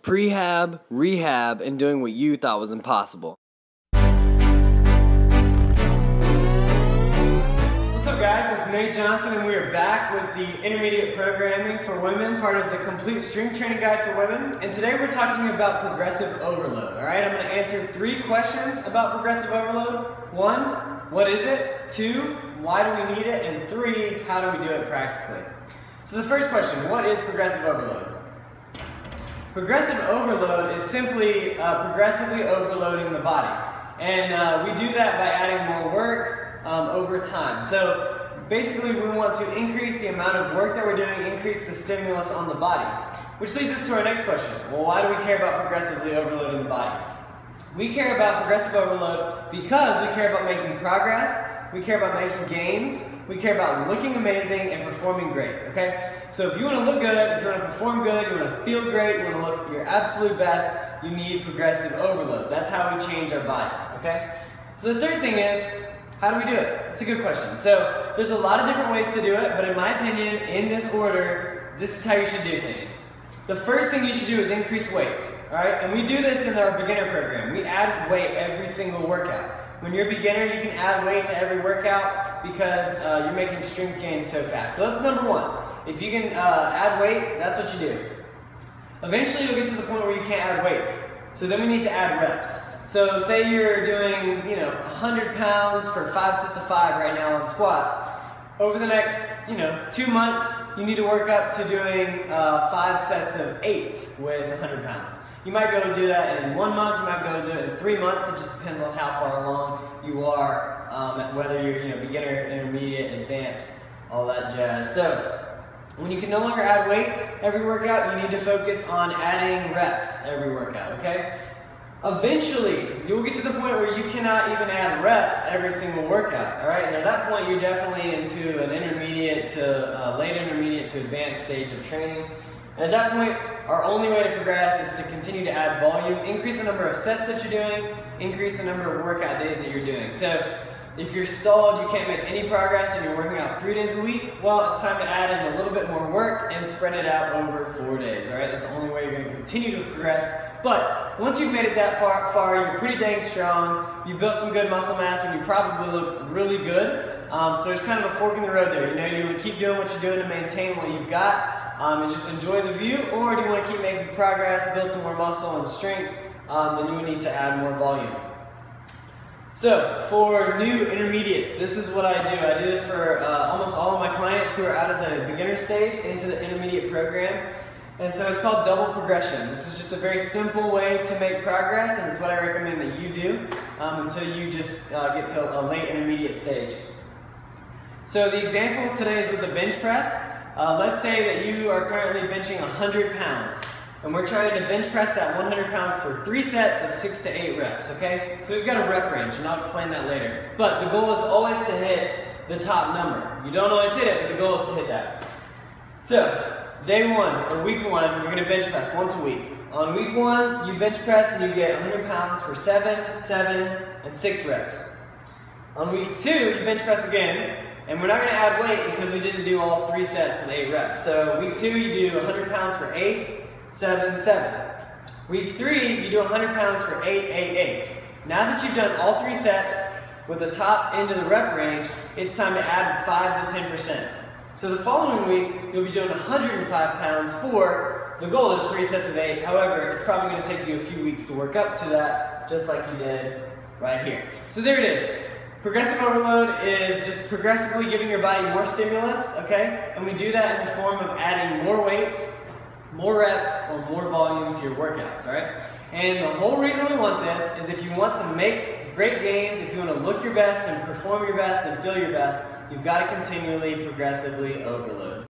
prehab, rehab, and doing what you thought was impossible. What's up guys, it's Nate Johnson and we are back with the Intermediate Programming for Women, part of the Complete Strength Training Guide for Women. And today we're talking about progressive overload, alright? I'm going to answer 3 questions about progressive overload. 1, what is it? 2, why do we need it? And 3, how do we do it practically? So the first question, what is progressive overload? Progressive overload is simply progressively overloading the body. And we do that by adding more work over time. So basically we want to increase the amount of work that we're doing, increase the stimulus on the body. Which leads us to our next question. Well, why do we care about progressively overloading the body? We care about progressive overload because we care about making progress, we care about making gains, we care about looking amazing and performing great, okay? So if you want to look good, if you want to perform good, you want to feel great, you want to look your absolute best, you need progressive overload. That's how we change our body, okay? So the third thing is, how do we do it? It's a good question. So there's a lot of different ways to do it, but in my opinion, in this order, this is how you should do things. The first thing you should do is increase weight, all right? And we do this in our beginner program. We add weight every single workout. When you're a beginner, you can add weight to every workout because you're making strength gains so fast. So that's number 1. If you can add weight, that's what you do. Eventually, you'll get to the point where you can't add weight. So then we need to add reps. So say you're doing, 100 pounds for 5 sets of 5 right now on squat. Over the next, 2 months, you need to work up to doing 5 sets of 8 with 100 pounds. You might be able to do that in 1 month, you might be able to do it in 3 months. It just depends on how far along you are, whether you're beginner, intermediate, advanced, all that jazz. So when you can no longer add weight every workout, you need to focus on adding reps every workout, okay? Eventually, you'll get to the point where you cannot even add reps every single workout, all right? And at that point, you're definitely into an intermediate to late intermediate to advanced stage of training. And at that point, our only way to progress is to continue to add volume, increase the number of sets that you're doing, increase the number of workout days that you're doing. So if you're stalled, you can't make any progress, and you're working out 3 days a week, well, it's time to add in a little bit more work and spread it out over 4 days, all right? That's the only way you're going to continue to progress. But once you've made it that far, you're pretty dang strong, you built some good muscle mass, and you probably look really good. So there's kind of a fork in the road there. You want to keep doing what you're doing to maintain what you've got and just enjoy the view, or do you want to keep making progress, build some more muscle and strength, then you would need to add more volume. So, for new intermediates, this is what I do. I do this for almost all of my clients who are out of the beginner stage into the intermediate program. And so it's called double progression. This is just a very simple way to make progress, and it's what I recommend that you do until you just get to a late intermediate stage. So the example today is with the bench press. Let's say that you are currently benching 100 pounds. And we're trying to bench press that 100 pounds for 3 sets of 6 to 8 reps, okay? So we've got a rep range, and I'll explain that later. But the goal is always to hit the top number. You don't always hit it, but the goal is to hit that. So, day 1, or week 1, you're gonna bench press once a week. On week 1, you bench press and you get 100 pounds for 7, 7, and 6 reps. On week 2, you bench press again, and we're not gonna add weight because we didn't do all 3 sets with 8 reps. So week 2, you do 100 pounds for 8, 7, 7. Week 3, you do 100 pounds for 8, 8, 8. Now that you've done all 3 sets with the top end of the rep range, it's time to add 5 to 10%. So the following week, you'll be doing 105 pounds for, the goal is 3 sets of 8. However, it's probably going to take you a few weeks to work up to that, just like you did right here. So there it is. Progressive overload is just progressively giving your body more stimulus, okay? And we do that in the form of adding more weight, more reps, or more volume to your workouts, all right? And the whole reason we want this is if you want to make great gains, if you want to look your best and perform your best and feel your best, you've got to continually, progressively overload.